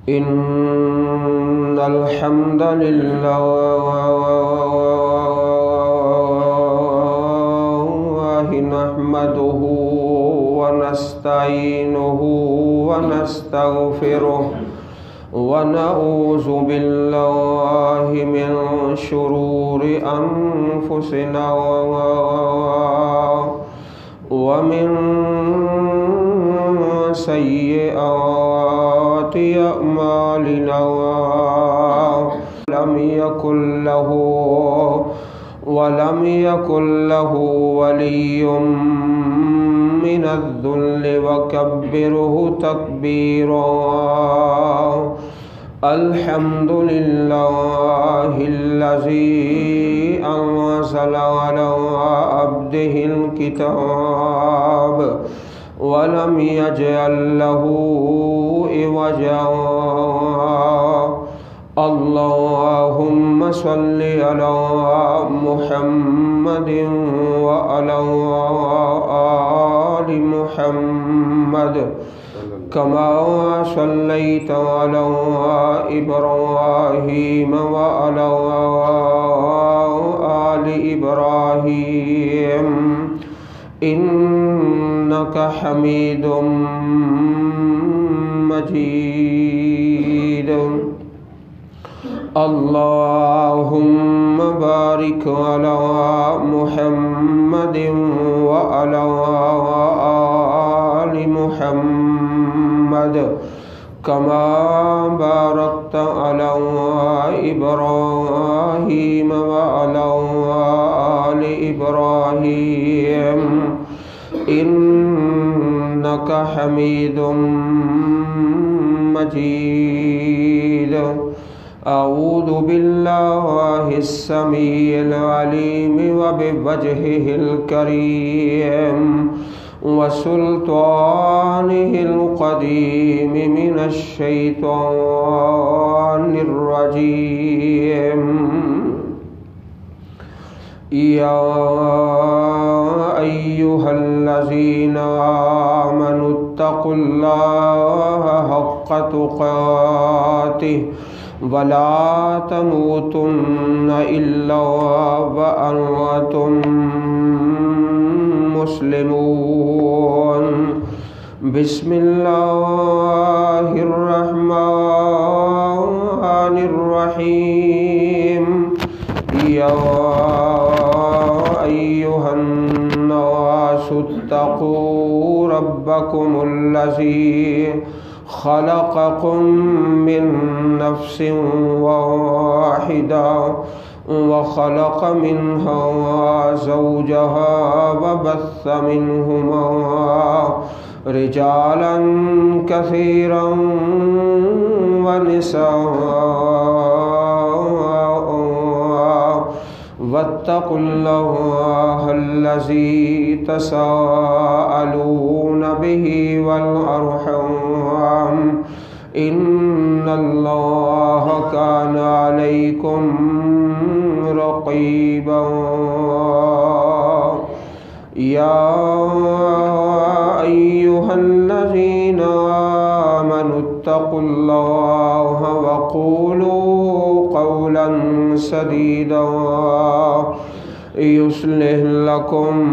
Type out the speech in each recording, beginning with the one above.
إن الحمد لله نحمده ونستعينه ونستغفره ونعوذ بالله من شرور أنفسنا ومن سيئات أعمالنا ولم يكن له ولي من الذل وكبره تكبيرا الحمد لله الذي أنزل على عبده الكتاب ولم يجعل له عوجا اللهم صل على محمد وعلى آل محمد كما صليت على إبراهيم وعلى آل إبراهيم إنك حميد مجيد اللهم بارك على محمد وعلى آل محمد كما باركت على إبراهيم وعلى آل إبراهيم إنك حميد مجيد أعوذ بالله السميع العليم وبوجهه الكريم وسلطانه القديم من الشيطان الرجيم يا أيها الذين آمنوا اتقوا الله حق تقاته ولا تموتن إلا وأنتم مسلمون بسم الله الرحمن الرحيم يا أيها الناس اتقوا ربكم الذي خلقكم من نفس واحدة وخلق منها زوجها وبث منهما رجالا كثيرا ونساء واتقوا الله الذي تساءلون به والأرحام إن الله كان عليكم رقيبا يا أيها الذين آمنوا اتقوا الله وقولوا قولا سديدا يصلح لكم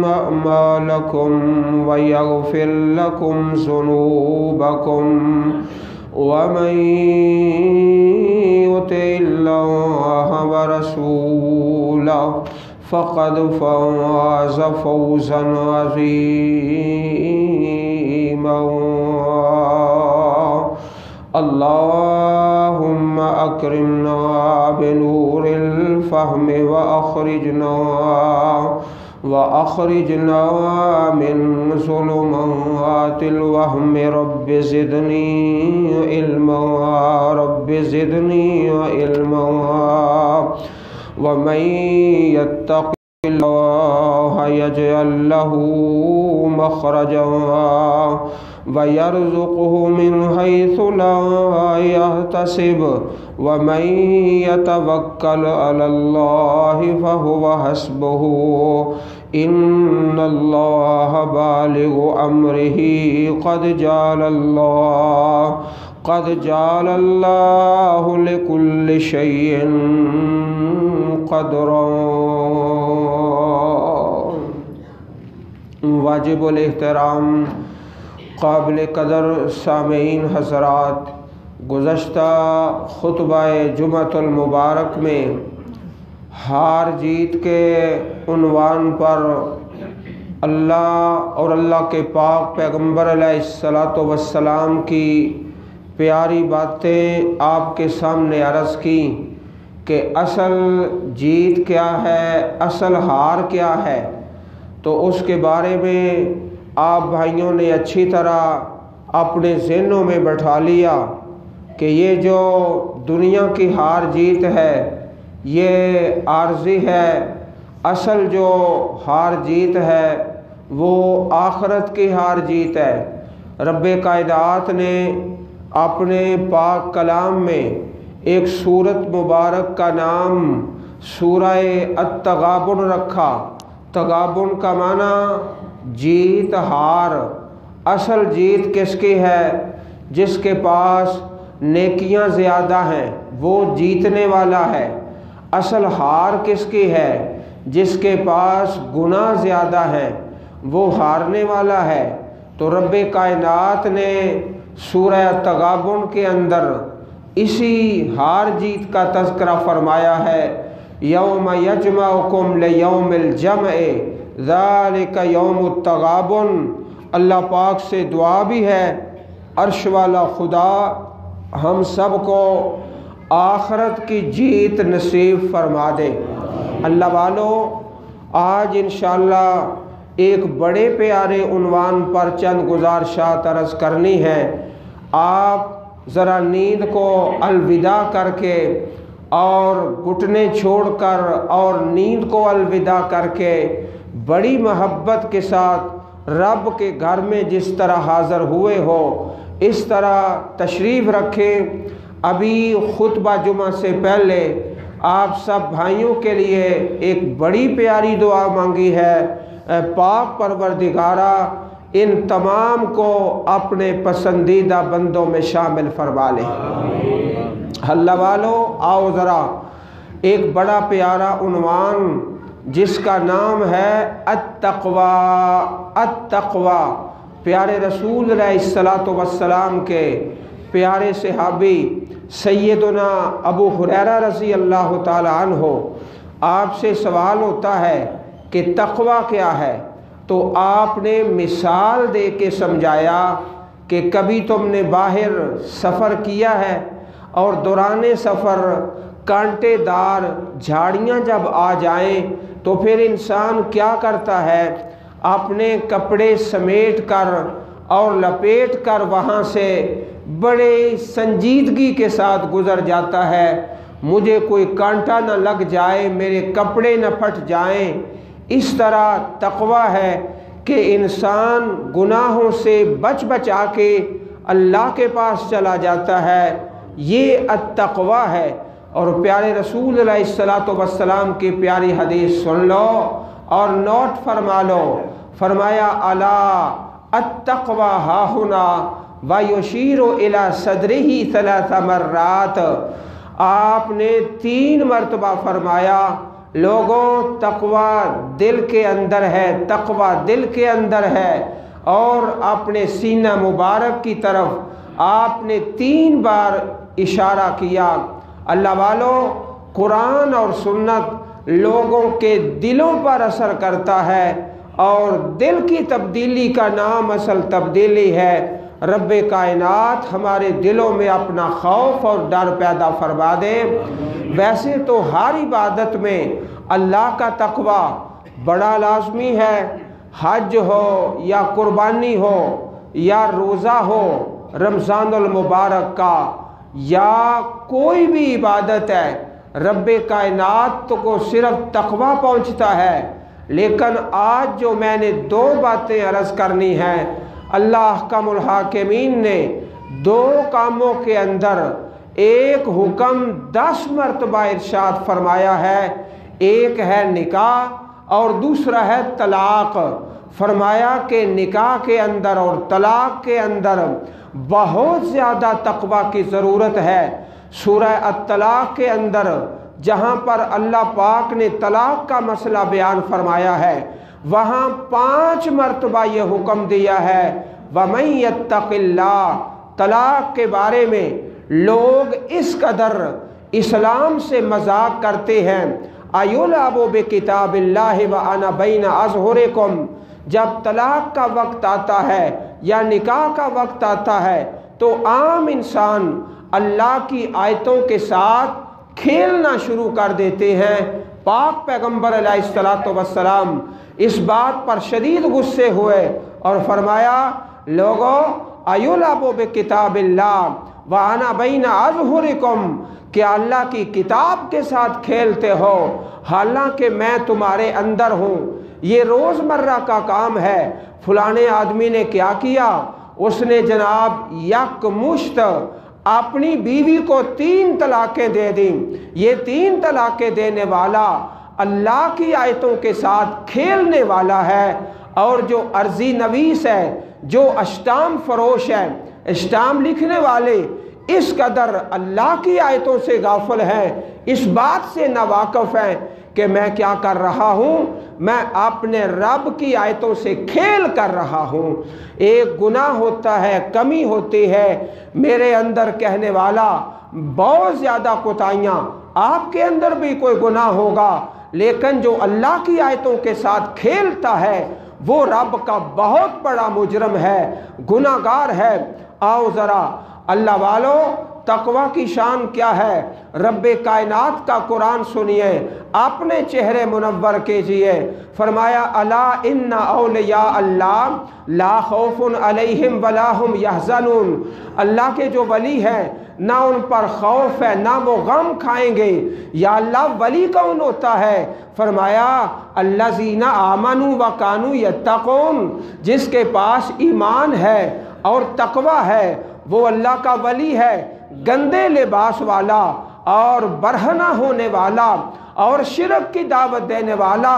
أعمالكم ويغفر لكم ذنوبكم ومن يطع الله ورسوله فقد فاز فوزا عظيما اللهم أكرمنا بنور الفهم وأخرجنا من ظلمات الوهم رب زدني علما ومن يتق الله يجعل له مخرجا ويرزقه من حيث لا يحتسب ومن يتوكل على الله فهو حسبه إن الله بالغ أمره قد جعل اللہ لکل شیء قدرا۔ واجب الاحترام قابل قدر سامعین حضرات، گزشتہ خطبہ جمعۃ المبارک میں ہار جیت کے عنوان پر اللہ اور اللہ کے پاک پیغمبر علیہ الصلاۃ والسلام کی پیاری باتیں آپ کے سامنے عرض کی کہ اصل جیت کیا ہے، اصل ہار کیا ہے۔ تو اس کے بارے میں آپ بھائیوں نے اچھی طرح اپنے ذہنوں میں بٹھا لیا کہ یہ جو دنیا کی ہار جیت ہے یہ عارضی ہے، اصل جو ہار جیت ہے وہ آخرت کی ہار جیت ہے۔ رب کائنات نے اپنے پاک کلام میں ایک سورت مبارک کا نام سورہ التغابن رکھا۔ تغابن کا معنی جیت ہار۔ اصل جیت کس کی ہے؟ جس کے پاس نیکیاں زیادہ ہیں وہ جیتنے والا ہے۔ اصل ہار کس کی ہے؟ جس کے پاس گناہ زیادہ ہیں وہ ہارنے والا ہے۔ تو رب کائنات نے سورہ تغابن کے اندر اسی ہار جیت کا تذکرہ فرمایا ہے۔ یوم یجمعکم لیوم الجمع ذالک یوم التغابن۔ اللہ پاک سے دعا بھی ہے عرش والا خدا ہم سب کو آخرت کی جیت نصیب فرما دے۔ اللہ والو، آج انشاءاللہ ایک بڑے پیارے عنوان پر چند گزارشات عرض کرنی ہے۔ آپ ذرا نیند کو الوداع کر کے اور گھٹنے چھوڑ کر اور نیند کو الوداع کر کے بڑی محبت کے ساتھ رب کے گھر میں جس طرح حاضر ہوئے ہو اس طرح تشریف رکھیں۔ ابھی خطبہ جمعہ سے پہلے آپ سب بھائیوں کے لیے ایک بڑی پیاری دعا مانگی ہے۔ اے پاک پروردگارہ، ان تمام کو اپنے پسندیدہ بندوں میں شامل فرما لے۔ اللہ والو، آؤ ذرا ایک بڑا پیارا عنوان جس کا نام ہے التقوی۔ التقوی پیارے رسول علیہ الصلاۃ والسلام کے پیارے صحابی سیدنا ابو ہریرہ رضی اللہ تعالی عنہ، آپ سے سوال ہوتا ہے کہ تقوی کیا ہے؟ تو آپ نے مثال دے کے سمجھایا کہ کبھی تم نے باہر سفر کیا ہے اور دوران سفر کانٹے دار جھاڑیاں جب آ جائیں تو پھر انسان کیا کرتا ہے؟ اپنے کپڑے سمیٹ کر اور لپیٹ کر وہاں سے بڑے سنجیدگی کے ساتھ گزر جاتا ہے، مجھے کوئی کانٹا نہ لگ جائے، میرے کپڑے نہ پھٹ جائیں۔ اس طرح تقوی ہے کہ انسان گناہوں سے بچ بچا کے اللہ کے پاس چلا جاتا ہے، یہ التقوی ہے۔ اور پیارے رسول علیہ الصلاۃ والسلام کی پیاری حدیث سن لو اور نوٹ فرما لو۔ فرمایا الا التقوی ہاہنا ویشیر الی صدرہ ثلاث مرات۔ آپ نے 3 مرتبہ فرمایا لوگوں تقوی دل کے اندر ہے، تقوی دل کے اندر ہے، اور اپنے سینہ مبارک کی طرف آپ نے 3 بار اشارہ کیا۔ اللہ والو، قرآن اور سنت لوگوں کے دلوں پر اثر کرتا ہے اور دل کی تبدیلی کا نام اصل تبدیلی ہے۔ رب کائنات ہمارے دلوں میں اپنا خوف اور ڈر پیدا فرما دے۔ ویسے تو ہر عبادت میں اللہ کا تقوی بڑا لازمی ہے، حج ہو یا قربانی ہو یا روزہ ہو رمضان المبارک کا یا کوئی بھی عبادت ہے، رب کائنات کو صرف تقوی پہنچتا ہے۔ لیکن آج جو میں نے 2 باتیں عرض کرنی ہیں، اللہ احکم الحاکمین نے 2 کاموں کے اندر ایک حکم 10 مرتبہ ارشاد فرمایا ہے۔ ایک ہے نکاح اور دوسرا ہے طلاق۔ فرمایا کہ نکاح کے اندر اور طلاق کے اندر بہت زیادہ تقوی کی ضرورت ہے۔ سورہ الطلاق کے اندر جہاں پر اللہ پاک نے طلاق کا مسئلہ بیان فرمایا ہے، وہاں 5 مرتبہ یہ حکم دیا ہے وَمَن يَتَّقِ اللَّهَ۔ طلاق کے بارے میں لوگ اس قدر اسلام سے مذاق کرتے ہیں، أَيُلْعَبُ بِكِتَابِ اللَّهِ وَأَنَا بَيْنَ أَظْهُرِكُمْ۔ جب طلاق کا وقت آتا ہے یا نکاح کا وقت آتا ہے تو عام انسان اللہ کی آیتوں کے ساتھ کھیلنا شروع کر دیتے ہیں۔ پاک پیغمبر علیہ السلام اس بات پر شدید غصے ہوئے اور فرمایا لوگو أَيُلْعَبُ بِكِتَابِ اللَّهِ وَأَنَا بَيْنَ أَظْهُرِكُمْ، کہ اللہ کی کتاب کے ساتھ کھیلتے ہو حالانکہ میں تمہارے اندر ہوں۔ یہ روزمرہ کا کام ہے۔ فلانے آدمی نے کیا کیا، اس نے جناب یک مشت اپنی بیوی کو 3 طلاقیں دے دیں۔ یہ 3 طلاقیں دینے والا اللہ کی آیتوں کے ساتھ کھیلنے والا ہے، اور جو عرضی نویس ہے، جو اشٹام فروش ہے، اشٹام لکھنے والے اس قدر اللہ کی آیتوں سے غافل ہیں، اس بات سے ناواقف ہیں کہ میں کیا کر رہا ہوں، میں اپنے رب کی آیتوں سے کھیل کر رہا ہوں۔ ایک گناہ ہوتا ہے، کمی ہوتی ہے میرے اندر، کہنے والا بہت زیادہ کوتاہیاں، آپ کے اندر بھی کوئی گناہ ہوگا، لیکن جو اللہ کی آیتوں کے ساتھ کھیلتا ہے وہ رب کا بہت بڑا مجرم ہے، گناہ گار ہے۔ آؤ ذرا اللہ والو تقوی کی شان کیا ہے، رب کائنات کا قرآن سنیے، اپنے چہرے منور کیجئے۔ فرمایا الا ان اولیاء اللہ لا خوف علیہم ولا هم یحزنون۔ اللہ کے جو ولی ہیں نہ ان پر خوف ہے نہ وہ غم کھائیں گے۔ یا اللہ ولی کون ہوتا ہے؟ فرمایا الذین آمنوا وکانوا یتقون، جس کے پاس ایمان ہے اور تقوی ہے وہ اللہ کا ولی ہے۔ گندے لباس والا اور برہنہ ہونے والا اور شرک کی دعوت دینے والا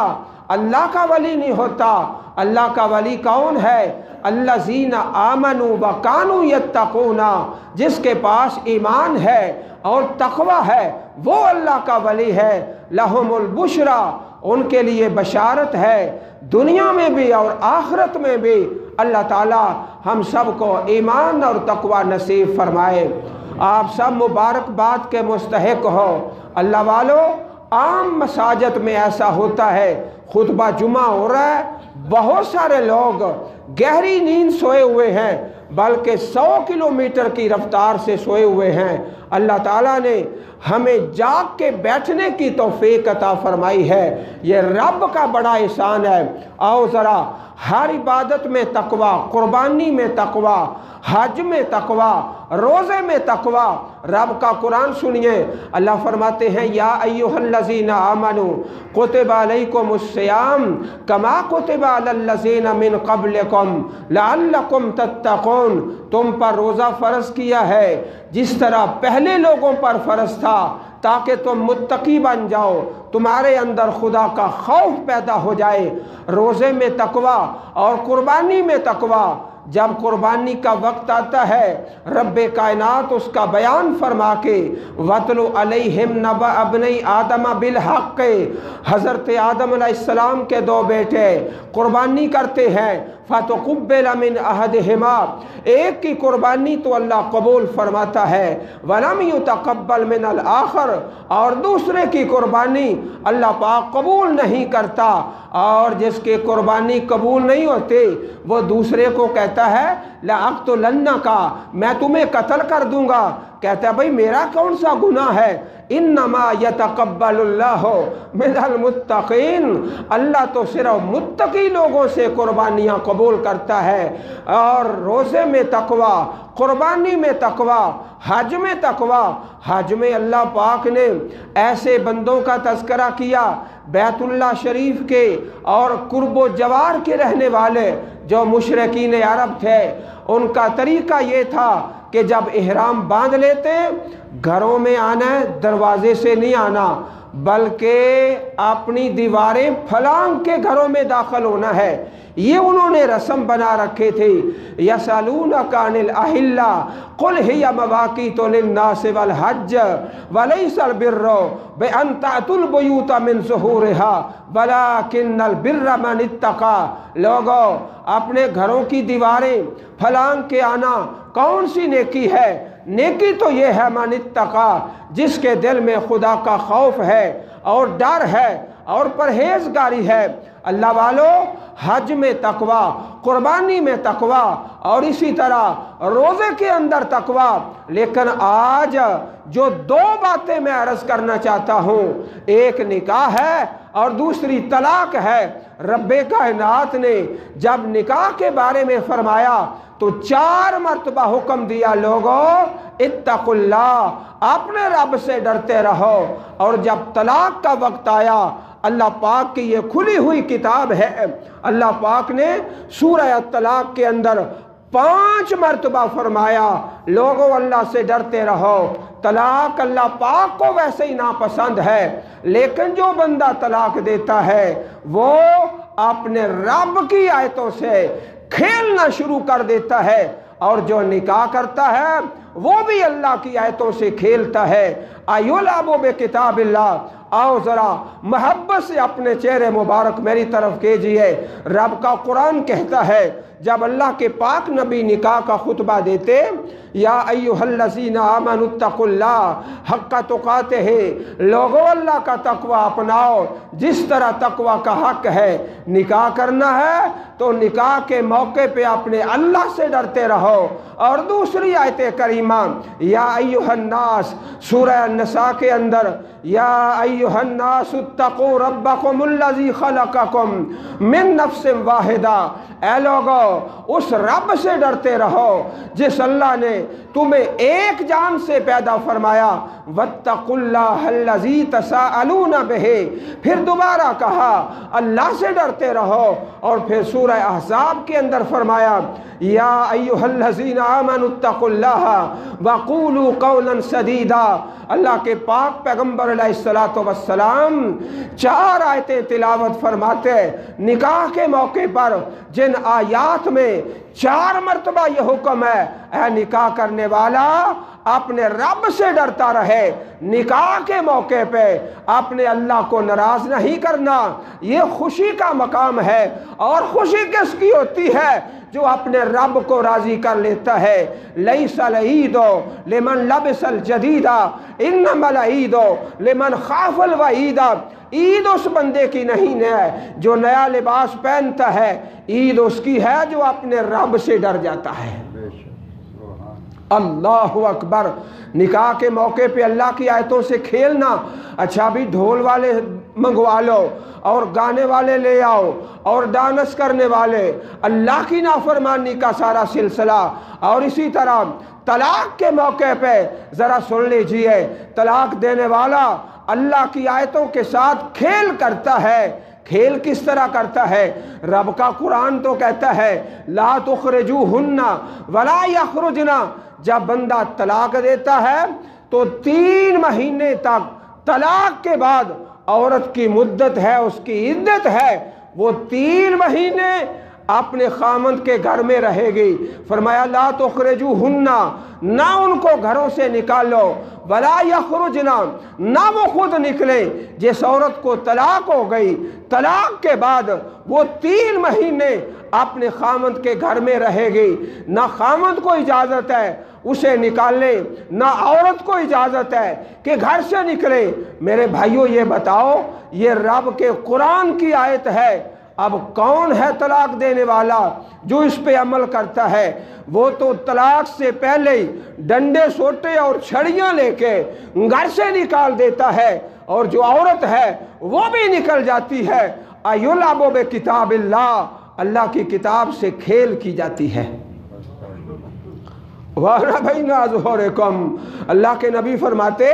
اللہ کا ولی نہیں ہوتا۔ اللہ کا ولی کون ہے؟ الذین آمنوا وکانوا یتقون، جس کے پاس ایمان ہے اور تقوی ہے وہ اللہ کا ولی ہے۔ لہم البشری، ان کے لیے بشارت ہے دنیا میں بھی اور آخرت میں بھی۔ اللہ تعالی ہم سب کو ایمان اور تقوی نصیب فرمائے۔ آپ سب مبارکباد کے مستحق ہو۔ اللہ والو عام مساجد میں ایسا ہوتا ہے، خطبہ جمعہ ہو رہا ہے، بہت سارے لوگ گہری نیند سوئے ہوئے ہیں، بلکہ 100 کلومیٹر کی رفتار سے سوئے ہوئے ہیں۔ اللہ تعالیٰ نے ہمیں جاگ کے بیٹھنے کی توفیق عطا فرمائی ہے، یہ رب کا بڑا احسان ہے۔ آؤ ذرا ہر عبادت میں تقوی، قربانی میں تقوی، حج میں تقوی، روزے میں تقوی۔ رب کا قرآن سنیے، اللہ فرماتے ہیں یا ایھا الذین آمنوا کتب علیکم الصیام کما کتب علی الذین من قبلکم لعلکم تتقون۔ تم پر روزہ فرض کیا ہے جس طرح پہلے لوگوں پر فرض تھا، تاکہ تم متقی بن جاؤ، تمہارے اندر خدا کا خوف پیدا ہو جائے۔ روزے میں تقوی اور قربانی میں تقوی۔ جب قربانی کا وقت آتا ہے رب کائنات اس کا بیان فرما کے وَاتْلُ عَلَيْهِمْ نَبَأَ ابْنَيْ آدَمَ بِالْحَقِّ، حضرت آدم علیہ السلام کے 2 بیٹے قربانی کرتے ہیں، فَتُقُبِّلَ مِنْ أَحَدِهِمَا، ایک کی قربانی تو اللہ قبول فرماتا ہے، وَلَمْ يُتَقَبَّلْ مِنَ الْآخَرِ، اور دوسرے کی قربانی اللہ پاک قبول نہیں کرتا۔ اور جس کی قربانی قبول نہیں ہوتی وہ دوسرے کو کہتا ہے لَأَقْتُلَنَّكَ، میں تمہیں قتل کر دوں گا۔ کہتا ہے بھئی میرا کون سا گناہ ہے؟ انما یتقبل اللہ من المتقین، اللہ تو صرف متقی لوگوں سے قربانیاں قبول کرتا ہے۔ اور روزے میں تقوی، قربانی میں تقوی، حج میں تقوی۔ حج میں اللہ پاک نے ایسے بندوں کا تذکرہ کیا بیت اللہ شریف کے اور قرب و جوار کے رہنے والے جو مشرکین عرب تھے۔ ان کا طریقہ یہ تھا کہ جب احرام باندھ لیتے گھروں میں آنا ہے، دروازے سے نہیں آنا، بلکہ اپنی دیواریں پھلانگ کے گھروں میں داخل ہونا ہے، یہ انہوں نے رسم بنا رکھے تھے۔ یسألونک عن الأہلہ قل ہی مواقیت للناس والحج ولیس البر بأن تأتوا البیوت من ظہورها ولکن البر من اتقى۔ لوگو اپنے گھروں کی دیواریں پھلانگ کے آنا کون سی نیکی ہے؟ نیکی تو یہ ہے من اتقى، جس کے دل میں خدا کا خوف ہے اور ڈر ہے اور پرہیزگاری ہے۔ اللہ والو، حج میں تقوی، قربانی میں تقوی، اور اسی طرح روزے کے اندر تقوی۔ لیکن آج جو دو باتیں میں عرض کرنا چاہتا ہوں، ایک نکاح ہے اور دوسری طلاق ہے۔ رب کائنات نے جب نکاح کے بارے میں فرمایا تو 4 مرتبہ حکم دیا، لوگو اتقوا اللہ، اپنے رب سے ڈرتے رہو۔ اور جب طلاق کا وقت آیا، اللہ پاک کی یہ کھلی ہوئی کتاب ہے، اللہ پاک نے سورہ طلاق کے اندر 5 مرتبہ فرمایا، لوگوں اللہ سے ڈرتے رہو۔ طلاق اللہ پاک کو ویسے ہی ناپسند ہے، لیکن جو بندہ طلاق دیتا ہے وہ اپنے رب کی آیتوں سے کھیلنا شروع کر دیتا ہے، اور جو نکاح کرتا ہے وہ بھی اللہ کی آیتوں سے کھیلتا ہے۔ ایلعبوا بکتاب اللہ، آؤ ذرا محبت سے اپنے چہرے مبارک میری طرف کیجئے۔ رب کا قرآن کہتا ہے، جب اللہ کے پاک نبی نکاح کا خطبہ دیتے، یا ایھا الذین آمنوا اتقوا اللہ حق تقاتہ، لوگوں اللہ کا تقوی اپناؤ جس طرح تقوی کا حق ہے۔ نکاح کرنا ہے تو نکاح کے موقع پہ اپنے اللہ سے ڈرتے رہو۔ اور دوسری آیت کریمہ یا ایھا الناس، سورہ النساء کے اندر، یا ایھا الناس اتقوا ربکم الذی خلقکم من نفس واحدہ، اے لوگو اس رب سے ڈرتے رہو جس اللہ نے تمہیں ایک جان سے پیدا فرمایا۔ واتقوا اللہ الذی تساءلون بہ، پھر دوبارہ کہا اللہ سے ڈرتے رہو۔ اور پھر سورہ احزاب کے اندر فرمایا، یا ایھا الذین آمنوا اتقوا اللہ وقولوا قولا سدیدا۔ اللہ کے پاک پیغمبر علیہ السلام 4 آیتیں تلاوت فرماتے نکاح کے موقع پر، جن آیات میں 4 مرتبہ یہ حکم ہے، اے نکاح کرنے والا اپنے رب سے ڈرتا رہے، نکاح کے موقع پہ اپنے اللہ کو ناراض نہیں کرنا۔ یہ خوشی کا مقام ہے، اور خوشی کس کی ہوتی ہے؟ جو اپنے رب کو راضی کر لیتا ہے۔ لیس العید لمن لبس الجدید انما العید لمن خاف الوعید۔ عید اس بندے کی نہیں ہے جو نیا لباس پہنتا ہے، عید اس کی ہے جو اپنے رب سے ڈر جاتا ہے۔ اللہ اکبر۔ نکاح کے موقع پہ اللہ کی آیتوں سے کھیلنا، اچھا بھی ڈھول والے منگوا لو اور گانے والے لے آؤ اور ڈانس کرنے والے، اللہ کی نافرمانی کا سارا سلسلہ۔ اور اسی طرح طلاق کے موقع پہ ذرا سن لیجئے، طلاق دینے والا اللہ کی آیتوں کے ساتھ کھیل کرتا ہے۔ کھیل کس طرح کرتا ہے؟ رب کا قرآن تو کہتا ہے لا تخرجوہن ولا یخرجن۔ جب بندہ طلاق دیتا ہے تو 3 مہینے تک، طلاق کے بعد عورت کی مدت ہے، اس کی عدت ہے، وہ 3 مہینے اپنے خامند کے گھر میں رہے گی۔ فرمایا لا تخرجوہن، نہ ان کو گھروں سے نکالو، ولا یخرجن، نہ وہ خود نکلیں۔ جس عورت کو طلاق ہو گئی، طلاق کے بعد وہ 3 مہینے اپنے خامند کے گھر میں رہے گی، نہ خامند کو اجازت ہے اسے نکالنے، نہ عورت کو اجازت ہے کہ گھر سے نکلے۔ میرے بھائیوں یہ بتاؤ، یہ رب کے قرآن کی آیت ہے۔ اب کون ہے طلاق دینے والا جو اس پہ عمل کرتا ہے؟ وہ تو طلاق سے پہلے ہی ڈنڈے سوٹے اور چھڑیاں لے کے گھر سے نکال دیتا ہے، اور جو عورت ہے وہ بھی نکل جاتی ہے۔ ایلعبوا بکتاب اللہ، اللہ کی کتاب سے کھیل کی جاتی ہے۔ وَأَنَا بَيْنَ أَظْهُرِكُمْ، اللہ کے نبی فرماتے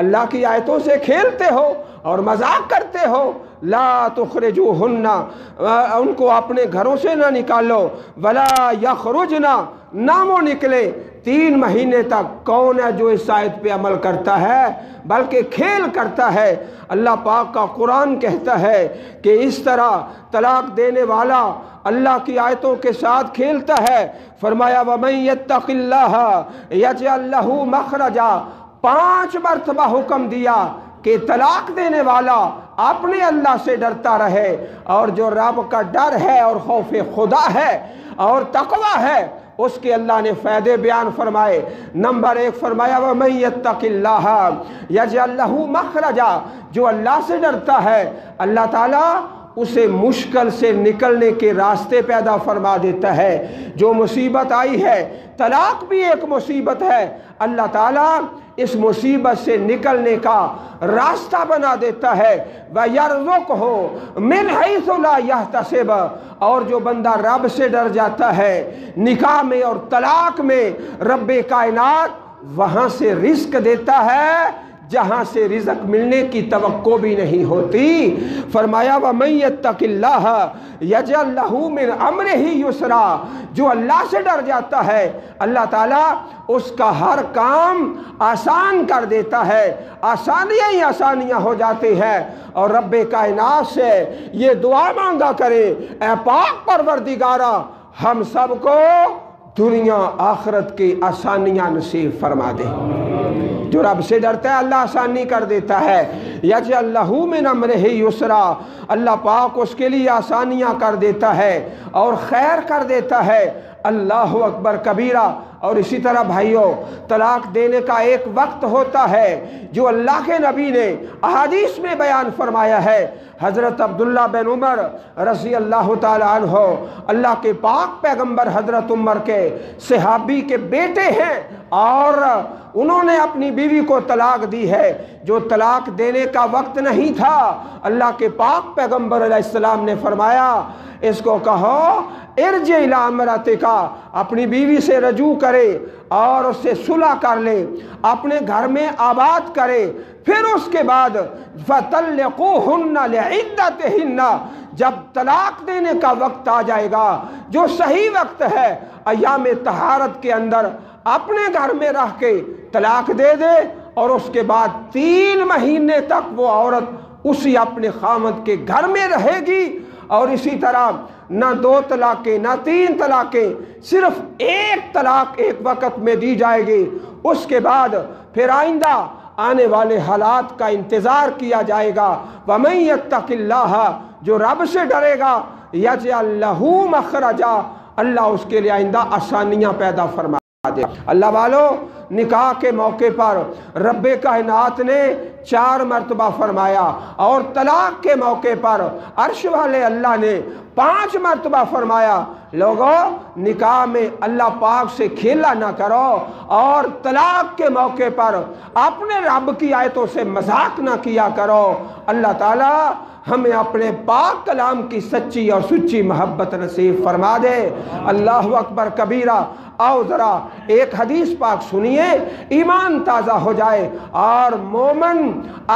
اللہ کی آیتوں سے کھیلتے ہو اور مذاق کرتے ہو، لا تخرجوہن، ان کو اپنے گھروں سے نہ نکالو، ولا یخرجن، نہ وہ نکلے 3 مہینے تک۔ کون ہے جو اس آیت پہ عمل کرتا ہے بلکہ کھیل کرتا ہے؟ اللہ پاک کا قرآن کہتا ہے کہ اس طرح طلاق دینے والا اللہ کی آیتوں کے ساتھ کھیلتا ہے۔ فرمایا وَمَن يَتَّقِ اللَّهَ يَجْعَل لَّهُ مَخْرَجًا، 5 مرتبہ حکم دیا کہ طلاق دینے والا اپنے اللہ سے ڈرتا رہے، اور جو رب کا ڈر ہے اور خوف خدا ہے اور تقوی ہے اس کے اللہ نے فائدے بیان فرمائے۔ نمبر 1 فرمایا وَمَن يَتَّقِ اللَّهَ يَجْعَل لَّهُ مَخْرَجًا، جو اللہ سے ڈرتا ہے اللہ تعالیٰ اسے مشکل سے نکلنے کے راستے پیدا فرما دیتا ہے۔ جو مصیبت آئی ہے، طلاق بھی ایک مصیبت ہے، اللہ تعالیٰ اس مصیبت سے نکلنے کا راستہ بنا دیتا ہے۔ وَيَرْزُقْهُ مِنْ حَيْثُ لَا يَحْتَسِبُ، اور جو بندہ رب سے ڈر جاتا ہے نکاح میں اور طلاق میں، رب کائنات وہاں سے رزق دیتا ہے جہاں سے رزق ملنے کی توقع بھی نہیں ہوتی۔ فرمایا وَمَن يَتَّقِ اللَّهَ يَجْعَل لَّهُ مِنْ أَمْرِهِ يُسْرًا، جو اللہ سے ڈر جاتا ہے اللہ تعالیٰ اس کا ہر کام آسان کر دیتا ہے، آسانیاں ہی آسانیاں ہو جاتی ہیں۔ اور رب کائنات سے یہ دعا مانگا کرے، اے پاک پروردگارا ہم سب کو دنیا آخرت کی آسانیاں نصیب فرما دے۔ جو رب سے ڈرتا ہے اللہ آسانی کر دیتا ہے۔ یجعل لہ من امرہ یسرا، اللہ پاک اس کے لیے آسانیاں کر دیتا ہے اور خیر کر دیتا ہے۔ اللہ اکبر کبیرہ۔ اور اسی طرح بھائیوں، طلاق دینے کا ایک وقت ہوتا ہے جو اللہ کے نبی نے احادیث میں بیان فرمایا ہے۔ حضرت عبداللہ بن عمر رضی اللہ تعالی عنہ اللہ کے پاک پیغمبر حضرت عمر کے صحابی کے بیٹے ہیں، اور انہوں نے اپنی بیوی کو طلاق دی ہے۔ جو طلاق دینے کا وقت نہیں تھا، اللہ کے پاک پیغمبر علیہ السلام نے فرمایا اس کو کہو ارجع الی امرأتک، اپنی بیوی سے رجوع کرے اور اس سے صلح کر لے، اپنے گھر میں آباد کرے۔ پھر اس کے بعد فَطَلِّقُوهُنَّ لِعِدَّتِهِنَّ، جب طلاق دینے کا وقت آ جائے گا جو صحیح وقت ہے ایام طہارت کے اندر، اپنے گھر میں رہ کے طلاق دے دے، اور اس کے بعد 3 مہینے تک وہ عورت اسی اپنے خامد کے گھر میں رہے گی۔ اور اسی طرح نہ 2 طلاقیں نہ 3 طلاقیں، صرف 1 طلاق ایک وقت میں دی جائے گی۔ اس کے بعد پھر آئندہ آنے والے حالات کا انتظار کیا جائے گا۔ وَمَن يَتَّقِ اللَّهَ، جو رب سے ڈرے گا، يَجْعَل لَّهُ مَخْرَجًا، اللہ اس کے لیے آئندہ آسانیاں پیدا فرما دے۔ اللہ والو، نکاح کے موقع پر رب کائنات نے 4 مرتبہ فرمایا، اور طلاق کے موقع پر عرش والے اللہ نے 5 مرتبہ فرمایا۔ لوگوں، نکاح میں اللہ پاک سے کھیلا نہ کرو، اور طلاق کے موقع پر اپنے رب کی آیتوں سے مذاق نہ کیا کرو۔ اللہ تعالیٰ ہمیں اپنے پاک کلام کی سچی اور سچی محبت نصیب فرما دے۔ اللہ اکبر کبیرہ۔ آؤ ذرا ایک حدیث پاک سنیے، ایمان تازہ ہو جائے۔ اور مومن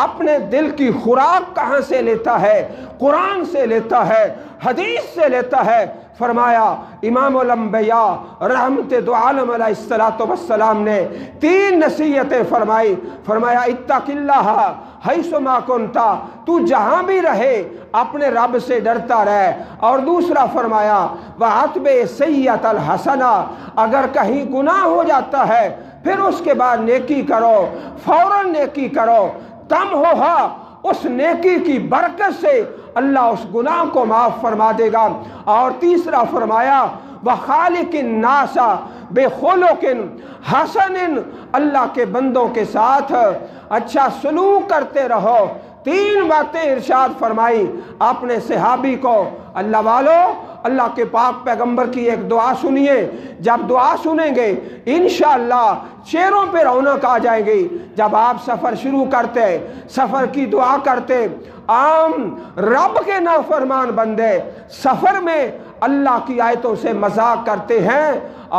اپنے دل کی خوراک کہاں سے لیتا ہے؟ قرآن سے لیتا ہے، حدیث سے لیتا ہے۔ فرمایا امام الانبیاء رحمت دو عالم علیہ السلام نے 3 نصیحتیں فرمائی۔ فرمایا اتق اللہ حیث ما کنت، تو جہاں بھی رہے اپنے رب سے ڈرتا رہے۔ اور دوسرا فرمایا وَأَتْبِعِ السَّیِّئَةَ الْحَسَنَةَ، اگر کہیں گناہ ہو جاتا ہے پھر اس کے بعد نیکی کرو، فوراً نیکی کرو، تمحوہا، اس نیکی کی برکت سے اللہ اس گناہ کو معاف فرما دے گا۔ اور تیسرا فرمایا وَخَالِقِ النَّاسَ بِخُلُقٍ حَسَنٍ، اللہ کے بندوں کے ساتھ اچھا سلوک کرتے رہو۔ 3 باتیں ارشاد فرمائی اپنے صحابی کو۔ اللہ والو، اللہ کے پاک پیغمبر کی ایک دعا سنیے، جب دعا سنیں گے انشاءاللہ چہروں پہ رونق آ جائے گی۔ جب آپ سفر شروع کرتے، سفر کی دعا کرتے، عام رب کے نافرمان بندے سفر میں اللہ کی آیتوں سے مذاق کرتے ہیں،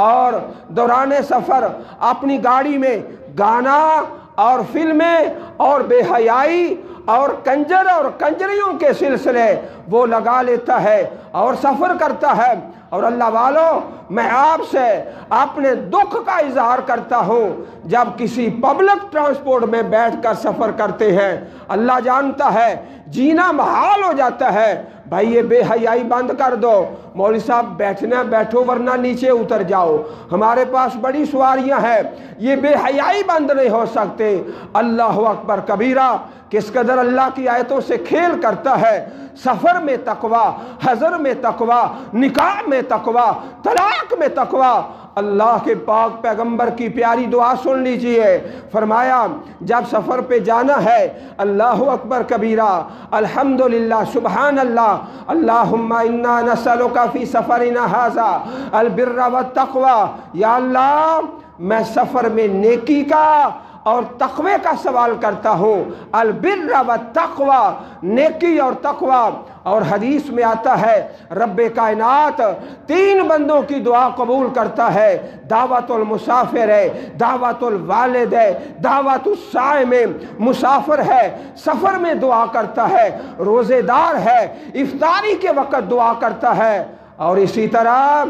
اور دوران سفر اپنی گاڑی میں گانا اور فلمیں اور بے حیائی اور کنجر اور کنجریوں کے سلسلے وہ لگا لیتا ہے اور سفر کرتا ہے۔ اور اللہ والوں، میں آپ سے اپنے دکھ کا اظہار کرتا ہوں، جب کسی پبلک ٹرانسپورٹ میں بیٹھ کر سفر کرتے ہیں، اللہ جانتا ہے جینا محال ہو جاتا ہے۔ بھائی یہ بے حیائی بند کر دو، مولوی صاحب بیٹھنا بیٹھو ورنہ نیچے اتر جاؤ، ہمارے پاس بڑی سواریاں ہیں، یہ بے حیائی بند نہیں ہو سکتے۔ اللہ اکبر کبیرہ، کس قدر اللہ کی آیتوں سے کھیل کرتا ہے۔ سفر میں تقوی، حضر میں تقوی، نکاح میں تقوی، طلاق میں تقوی۔ اللہ کے پاک پیغمبر کی پیاری دعا سن لیجئے، فرمایا جب سفر پہ جانا ہے، اللہ اکبر کبیرہ، الحمدللہ، سبحان اللہ، اللہم انا نسألک فی سفرنا ھذا البر والتقوی، یا اللہ میں سفر میں نیکی کا اور تقوی کا سوال کرتا ہوں، البر والتقوی، نیکی اور تقوی۔ اور حدیث میں آتا ہے رب کائنات 3 بندوں کی دعا قبول کرتا ہے، دعوت المسافر ہے، دعوت الوالد ہے، دعوت الصائم، مسافر ہے سفر میں دعا کرتا ہے، روزے دار ہے افطاری کے وقت دعا کرتا ہے، اور اسی طرح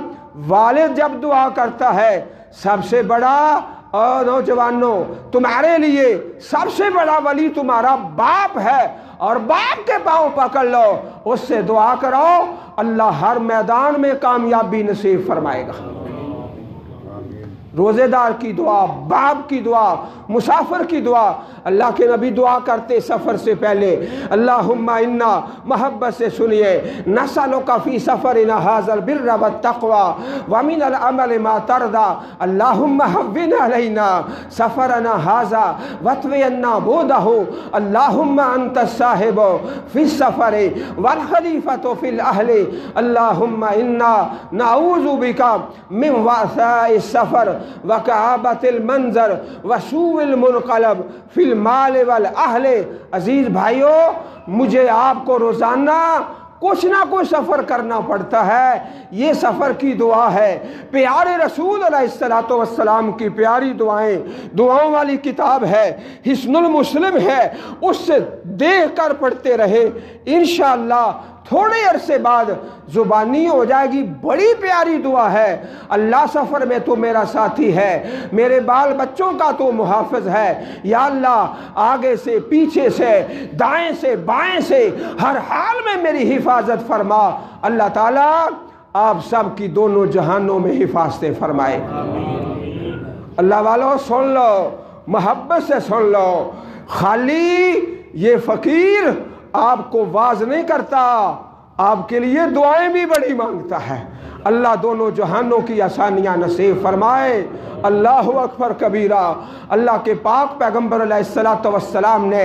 والد جب دعا کرتا ہے، سب سے بڑا، اور نوجوانوں تمہارے لیے سب سے بڑا ولی تمہارا باپ ہے، اور باپ کے پاؤں پکڑ لو، اس سے دعا کرو، اللہ ہر میدان میں کامیابی نصیب فرمائے گا۔ روزے دار کی دعا، باپ کی دعا، مسافر کی دعا۔ اللہ کے نبی دعا کرتے سفر سے پہلے، اللہم انا، محبت سے سنیے، نسألک فی سفرنا ھذا البر والتقوی ومن العمل ما ترضى، اللہم هون علینا سفرنا ھذا واطوی عنا بعدہ، اللہم انت الصاحب فی السفر والخلیفۃ فی الاہل، اللہم انا نعوذ بک من وعثاء السفر وکآبۃ المنظر وسوء المنقلب فی المال والاہل۔ عزیز بھائیو، مجھے آپ کو روزانہ کچھ نہ کچھ سفر کرنا پڑتا ہے، یہ سفر کی دعا ہے۔ پیارے رسول علیہ السلام کی پیاری دعائیں، دعاؤں والی کتاب ہے، حصن المسلم ہے، اس سے دیکھ کر پڑھتے رہے، انشاءاللہ تھوڑے عرصے بعد زبانی ہو جائے گی۔ بڑی پیاری دعا ہے، اللہ سفر میں تو میرا ساتھی ہے، میرے بال بچوں کا تو محافظ ہے، یا اللہ آگے سے پیچھے سے دائیں سے بائیں سے ہر حال میں میری حفاظت فرما۔ اللہ تعالیٰ آپ سب کی دونوں جہانوں میں حفاظتیں فرمائے۔ اللہ والوں سن لو، محبت سے سن لو، خالی یہ فقیر آپ کو واز نہیں کرتا، آپ کے لیے دعائیں بھی بڑی مانگتا ہے۔ اللہ دونوں جہانوں کی آسانیاں نصیب فرمائے۔ اللہ اکبر کبیرہ۔ اللہ کے پاک پیغمبر علیہ السلام نے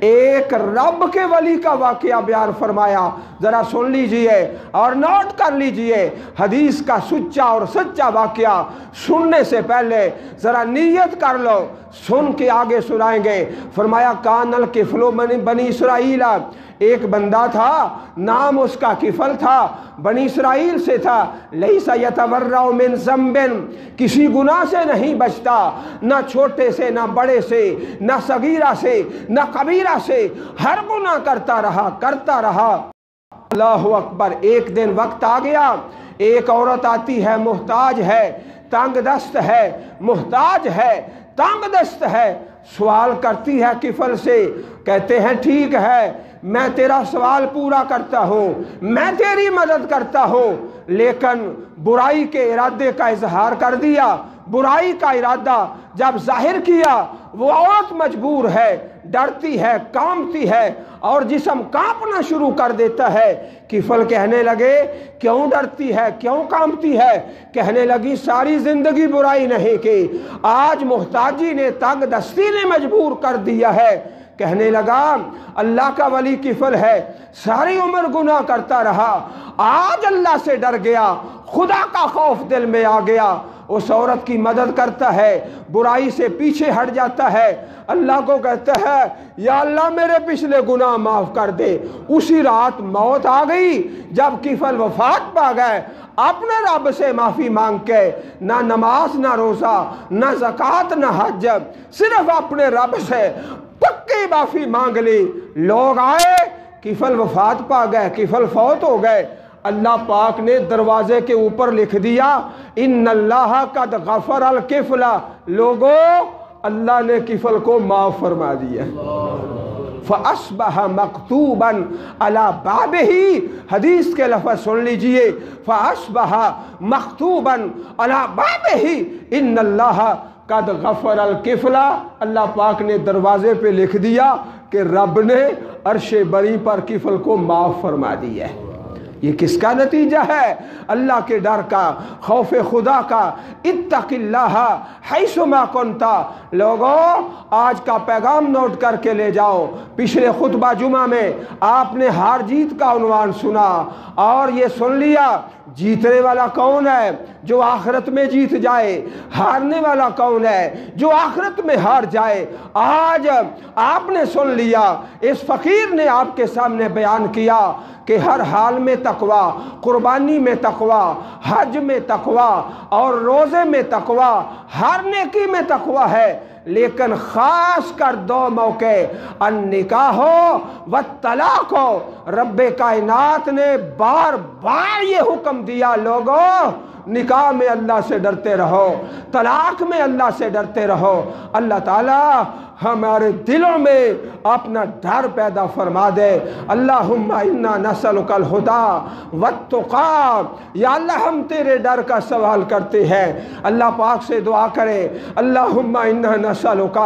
ایک رب کے ولی کا واقعہ بیان فرمایا، ذرا سن لیجئے اور نوٹ کر لیجئے۔ حدیث کا سچا اور سچا واقعہ سننے سے پہلے ذرا نیت کر لو، سن کے آگے سنائیں گے۔ فرمایا کان الکفل بنی اسرائیل، ایک بندہ تھا، نام اس کا کفل تھا، بنی اسرائیل سے تھا، لیس یتورع من ذنب، کسی گناہ سے نہیں بچتا، نہ چھوٹے سے نہ بڑے سے، نہ صغیرہ سے نہ کبیرہ سے، ہر گناہ کرتا رہا۔ اللہ اکبر۔ ایک دن وقت آ گیا، ایک عورت آتی ہے، محتاج ہے، تنگ دست ہے، محتاج ہے، تنگ دست ہے، سوال کرتی ہے کفل سے، کہتے ہیں ٹھیک ہے میں تیرا سوال پورا کرتا ہوں، میں تیری مدد کرتا ہوں، لیکن برائی کے ارادے کا اظہار کر دیا۔ برائی کا ارادہ جب ظاہر کیا، وہ عورت مجبور ہے، ڈرتی ہے، کانپتی ہے، اور جسم کانپنا شروع کر دیتا ہے۔ کفل کہنے لگے کیوں ڈرتی ہے، کیوں کانپتی ہے؟ کہنے لگی ساری زندگی برائی نہیں کی، آج محتاجی نے، تنگ دستی نے مجبور کر دیا ہے کہنے لگا اللہ کا ولی کفل ہے، ساری عمر گناہ کرتا رہا، آج اللہ سے ڈر گیا، خدا کا خوف دل میں آ گیا، اس عورت کی مدد کرتا ہے، برائی سے پیچھے ہٹ جاتا ہے، اللہ کو کہتا ہے یا اللہ میرے پچھلے گناہ معاف کر دے۔ اسی رات موت آ گئی جب کفل وفات پا گئے، اپنے رب سے معافی مانگ کے، نہ نماز نہ روزہ نہ زکوٰۃ نہ حج، صرف اپنے رب سے پکی معافی مانگ لی۔ لوگ آئے، کفل وفات پا گئے، کفل فوت ہو گئے، اللہ پاک نے دروازے کے اوپر لکھ دیا ان اللہ قد غفر الکفل، لوگوں اللہ نے کفل کو معاف فرما دیا۔ فَأَصْبَحَ مَكْتُوبًا عَلَى بَابِهِ، حدیث کے لفظ سن لیجئے، فَأَصْبَحَ مَكْتُوبًا عَلَى بَابِهِ إِنَّ اللَّهَ قَدْ غَفَرَ الْكِفْلَ، اللہ پاک نے دروازے پہ لکھ دیا کہ رب نے عرش بری پر کفل کو معاف فرما دیا ہے۔ یہ کس کا نتیجہ ہے؟ اللہ کے ڈر کا، خوف خدا کا، اتق اللہ حیث ما کنت۔ لوگوں آج کا پیغام نوٹ کر کے لے جاؤ۔ پچھلے خطبہ جمعہ میں آپ نے ہار جیت کا عنوان سنا اور یہ سن لیا جیتنے والا کون ہے؟ جو آخرت میں جیت جائے۔ ہارنے والا کون ہے؟ جو آخرت میں ہار جائے۔ آج آپ نے سن لیا، اس فقیر نے آپ کے سامنے بیان کیا کہ ہر حال میں تقوی، قربانی میں تقوی، حج میں تقوی اور روزے میں تقوی، ہر نیکی میں تقوی ہے، لیکن خاص کر دو موقع النکاح والطلاق، رب کائنات نے بار بار یہ حکم دیا لوگوں نکاح میں اللہ سے ڈرتے رہو، طلاق میں اللہ سے ڈرتے رہو۔ اللہ تعالیٰ ہمارے دلوں میں اپنا ڈر پیدا فرما دے۔ اللہم انا نسألک الہدی والتقی، یا اللہ ہم تیرے ڈر کا سوال کرتے ہیں۔ اللہ پاک سے دعا کرے اللہم انا نسألک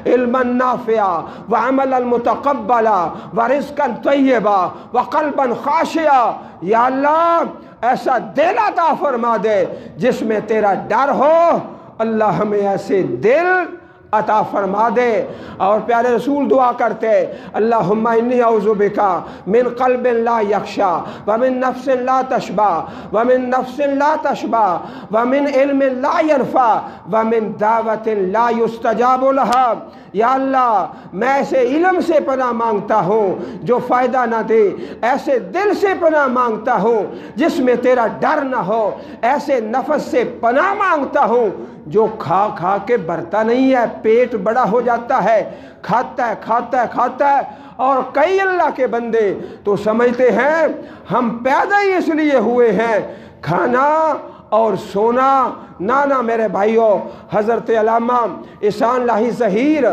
علما نافعا وعملا متقبلا ورزقا طیبا وقلبا خاشعا، یا اللہ ایسا دل عطا فرما دے جس میں تیرا ڈر ہو۔ اللہ ہمیں ایسے دل عطا فرما دے۔ اور پیارے رسول دعا کرتے اللہم انی اعوذ بک من قلب لا یخشع ومن نفس لا تشبع ومن نفس لا تشبع ومن علم لا ينفع ومن دعوت لا يستجاب لها، یا اللہ میں ایسے علم سے پناہ مانگتا ہوں جو فائدہ نہ دے، ایسے دل سے پناہ مانگتا ہوں جس میں تیرا ڈر نہ ہو، ایسے نفس سے پناہ مانگتا ہوں جو کھا کھا کے بھرتا نہیں ہے، پیٹ بڑا ہو جاتا ہے، کھاتا ہے کھاتا ہے کھاتا ہے۔ اور کئی اللہ کے بندے تو سمجھتے ہیں ہم پیدا ہی اس لیے ہوئے ہیں کھانا اور سونا۔ نانا میرے بھائیوں، حضرت علامہ احسان لاہی ظہیر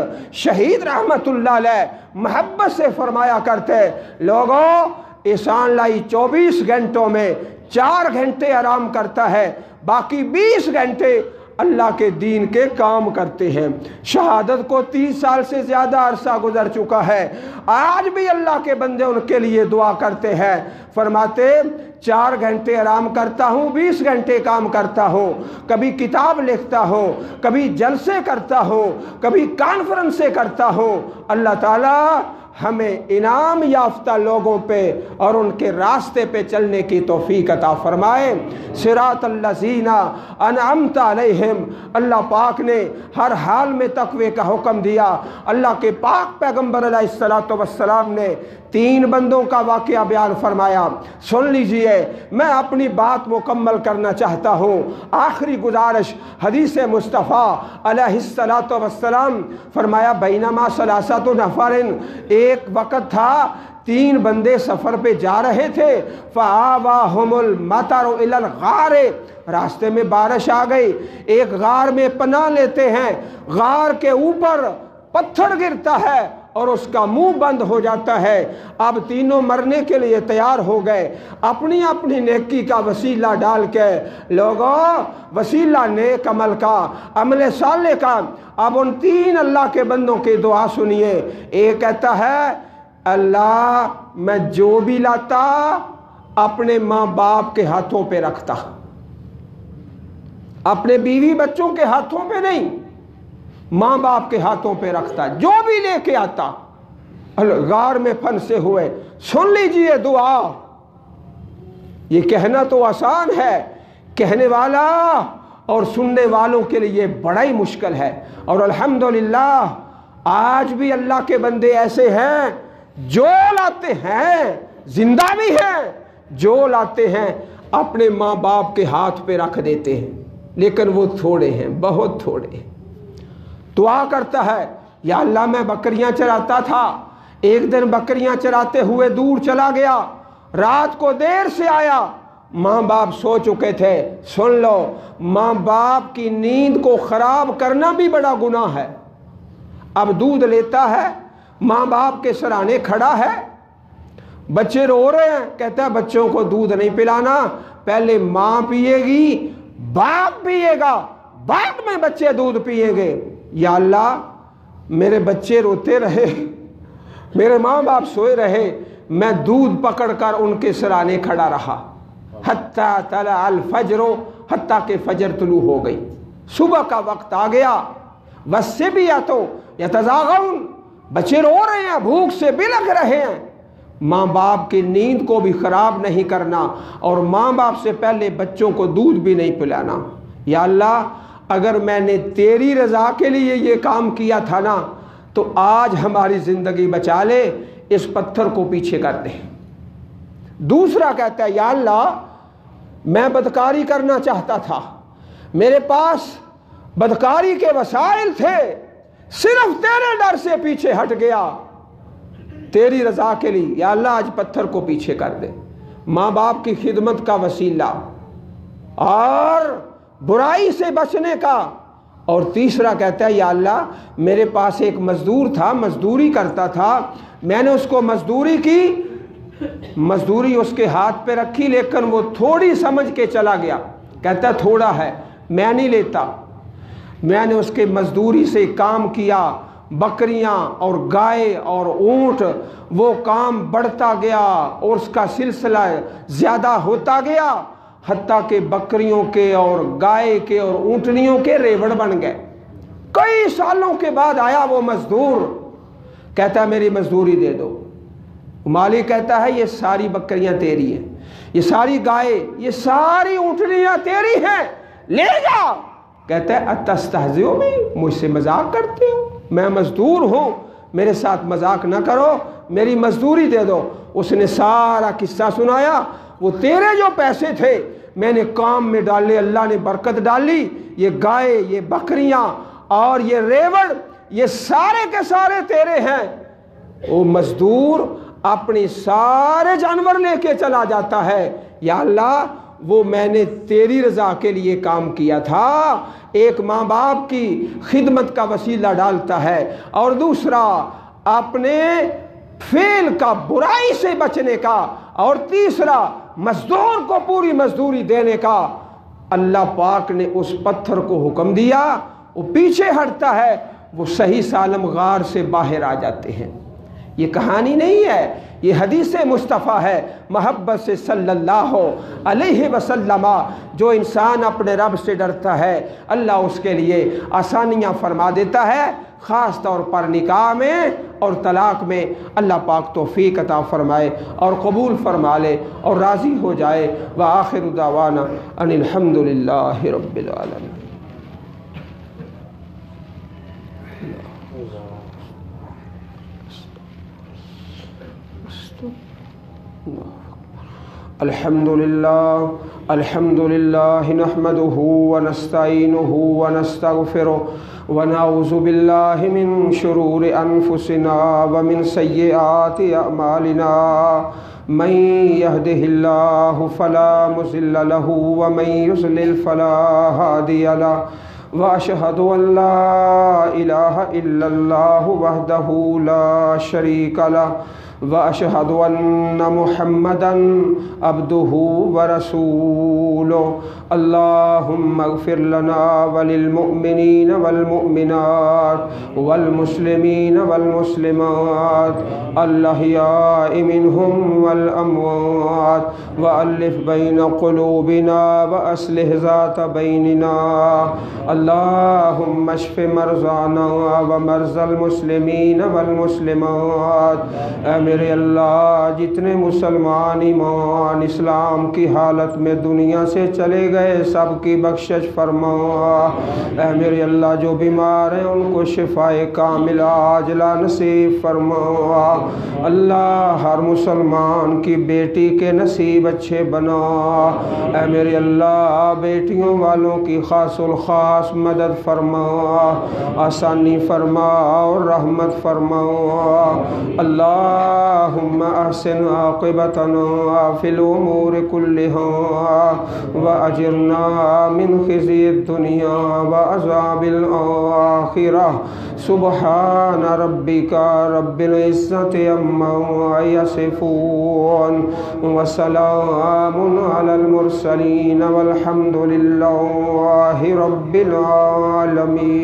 شہید رحمت اللہ علیہ محبت سے فرمایا کرتے لوگوں احسان لاہی 24 گھنٹوں میں 4 گھنٹے آرام کرتا ہے، باقی 20 گھنٹے اللہ کے دین کے کام کرتے ہیں۔ شہادت کو 30 سال سے زیادہ عرصہ گزر چکا ہے، آج بھی اللہ کے بندے ان کے لیے دعا کرتے ہیں، فرماتے 4 گھنٹے آرام کرتا ہوں، 20 گھنٹے کام کرتا ہوں، کبھی کتاب لکھتا ہوں، کبھی جلسے کرتا ہوں، کبھی کانفرنسیں کرتا ہوں۔ اللہ تعالیٰ ہمیں انعام یافتہ لوگوں پہ اور ان کے راستے پہ چلنے کی توفیق عطا فرمائے۔ صراط الذین انعمت علیہم، اللہ پاک نے ہر حال میں تقوی کا حکم دیا۔ اللہ کے پاک پیغمبر علیہ السلام نے 3 بندوں کا واقعہ بیان فرمایا، سن لیجئے، میں اپنی بات مکمل کرنا چاہتا ہوں۔ آخری گزارش، حدیث مصطفیٰ علیہ السلام فرمایا بینما ثلاثۃ نفر، ایک وقت تھا 3 بندے سفر پہ جا رہے تھے، فآواہم المطر الی الغار، راستے میں بارش آ گئی، ایک غار میں پناہ لیتے ہیں، غار کے اوپر پتھر گرتا ہے اور اس کا منہ بند ہو جاتا ہے۔ اب تینوں مرنے کے لیے تیار ہو گئے، اپنی اپنی نیکی کا وسیلہ ڈال کے، لوگوں وسیلہ نیک عمل کا، عمل صالح کا۔ اب ان 3 اللہ کے بندوں کی دعا سنیے۔ ایک کہتا ہے اللہ میں جو بھی لاتا اپنے ماں باپ کے ہاتھوں پہ رکھتا، اپنے بیوی بچوں کے ہاتھوں پہ نہیں، ماں باپ کے ہاتھوں پہ رکھتا، جو بھی لے کے آتا غار میں پھنسے ہوئے، سن لیجئے دعا۔ یہ کہنا تو آسان ہے، کہنے والا اور سننے والوں کے لیے بڑا ہی مشکل ہے۔ اور الحمدللہ آج بھی اللہ کے بندے ایسے ہیں جو لاتے ہیں، زندہ بھی ہیں، جو لاتے ہیں اپنے ماں باپ کے ہاتھ پہ رکھ دیتے ہیں، لیکن وہ تھوڑے ہیں، بہت تھوڑے ہیں۔ دعا کرتا ہے یا اللہ میں بکریاں چراتا تھا، ایک دن بکریاں چراتے ہوئے دور چلا گیا، رات کو دیر سے آیا، ماں باپ سو چکے تھے۔ سن لو، ماں باپ کی نیند کو خراب کرنا بھی بڑا گناہ ہے۔ اب دودھ لیتا ہے، ماں باپ کے سرانے کھڑا ہے، بچے رو رہے ہیں، کہتا ہے بچوں کو دودھ نہیں پلانا، پہلے ماں پیے گی، باپ پیے گا، بعد میں بچے دودھ پیئیں گے۔ یا اللہ میرے بچے روتے رہے، میرے ماں باپ سوئے رہے، میں دودھ پکڑ کر ان کے سرانے کھڑا رہا، حتیٰ طلع الفجر، حتیٰ کہ فجر طلوع ہو گئی، صبح کا وقت آ گیا۔ والصبیۃ یتزاغون، بچے رو رہے ہیں، بھوک سے بلک رہے ہیں۔ ماں باپ کی نیند کو بھی خراب نہیں کرنا اور ماں باپ سے پہلے بچوں کو دودھ بھی نہیں پلانا۔ یا اللہ اگر میں نے تیری رضا کے لیے یہ کام کیا تھا نا تو آج ہماری زندگی بچا لے، اس پتھر کو پیچھے کر دے۔ دوسرا کہتا ہے یا اللہ میں بدکاری کرنا چاہتا تھا، میرے پاس بدکاری کے وسائل تھے، صرف تیرے ڈر سے پیچھے ہٹ گیا تیری رضا کے لیے، یا اللہ آج پتھر کو پیچھے کر دے۔ ماں باپ کی خدمت کا وسیلہ اور برائی سے بچنے کا۔ اور تیسرا کہتا ہے یا اللہ میرے پاس ایک مزدور تھا، مزدوری کرتا تھا، میں نے اس کو مزدوری کی، مزدوری اس کے ہاتھ پہ رکھی، لیکن وہ تھوڑی سمجھ کے چلا گیا، کہتا ہے تھوڑا ہے، میں نہیں لیتا۔ میں نے اس کے مزدوری سے کام کیا، بکریاں اور گائے اور اونٹ، وہ کام بڑھتا گیا اور اس کا سلسلہ زیادہ ہوتا گیا، حتیٰ کہ بکریوں کے اور گائے کے اور اونٹنیوں کے ریوڑ بن گئے۔ کئی سالوں کے بعد آیا وہ مزدور، کہتا ہے میری مزدوری دے دو۔ مالک کہتا ہے یہ ساری بکریاں تیری ہیں، یہ ساری گائے، یہ ساری اونٹنیاں تیری ہیں، لے جا۔ کہتا ہے اتستہزئ بی، مجھ سے مذاق کرتے ہو، میں مزدور ہوں، میرے ساتھ مذاق نہ کرو، میری مزدوری دے دو۔ اس نے سارا قصہ سنایا، وہ تیرے جو پیسے تھے میں نے کام میں ڈالے، اللہ نے برکت ڈالی، یہ گائے، یہ بکریاں اور یہ ریوڑ، یہ سارے کے سارے تیرے ہیں۔ وہ مزدور اپنی سارے جانور لے کے چلا جاتا ہے، یا اللہ وہ میں نے تیری رضا کے لیے کام کیا تھا۔ ایک ماں باپ کی خدمت کا وسیلہ ڈالتا ہے، اور دوسرا اپنے فعل کا، برائی سے بچنے کا، اور تیسرا مزدور کو پوری مزدوری دینے کا۔ اللہ پاک نے اس پتھر کو حکم دیا، وہ پیچھے ہٹتا ہے، وہ صحیح سالم غار سے باہر آ جاتے ہیں۔ یہ کہانی نہیں ہے، یہ حدیث مصطفیٰ ہے محبت سے صلی اللہ علیہ وسلم۔ جو انسان اپنے رب سے ڈرتا ہے اللہ اس کے لیے آسانیاں فرما دیتا ہے، خاص طور پر نکاح میں اور طلاق میں۔ اللہ پاک توفیق عطا فرمائے اور قبول فرما لے اور راضی ہو جائے۔ وآخر دعوانا ان الحمد للہ رب العالمین۔ الحمد للہ نحمده ونستعینه ونستغفره ونعوذ باللہ من شرور انفسنا ومن سیئات اعمالنا، من يهده الله فلا مضل له ومن يضلل فلا هادي له، واشهد ان لا الہ الا اللہ وحدہ لا شریک له، وأشهد أن محمدا عبده ورسوله اللهم اغفر لنا وللمؤمنين والمؤمنات والمسلمين والمسلمات الأحياء منهم والأموات وألف بين قلوبنا وأصلح ذات بيننا اللهم اشف مرضانا ومرضى المسلمين والمسلمات اے میرے اللہ جتنے مسلمان ایمان اسلام کی حالت میں دنیا سے چلے گئے سب کی بخشش فرما اے میرے اللہ جو بیمار ہیں ان کو شفائے کاملہ عاجلہ نصیب فرما اللہ ہر مسلمان کی بیٹی کے نصیب اچھے بنا اے میرے اللہ بیٹیوں والوں کی خاص الخاص مدد فرما آسانی فرما اور رحمت فرما اللہم احسن عاقبتنا فی الامور کلہا واجرنا من خزی الدنیا وعذاب الآخرہ سبحان ربک رب العزت عما یصفون وسلام علی المرسلین والحمد للہ رب العالمین.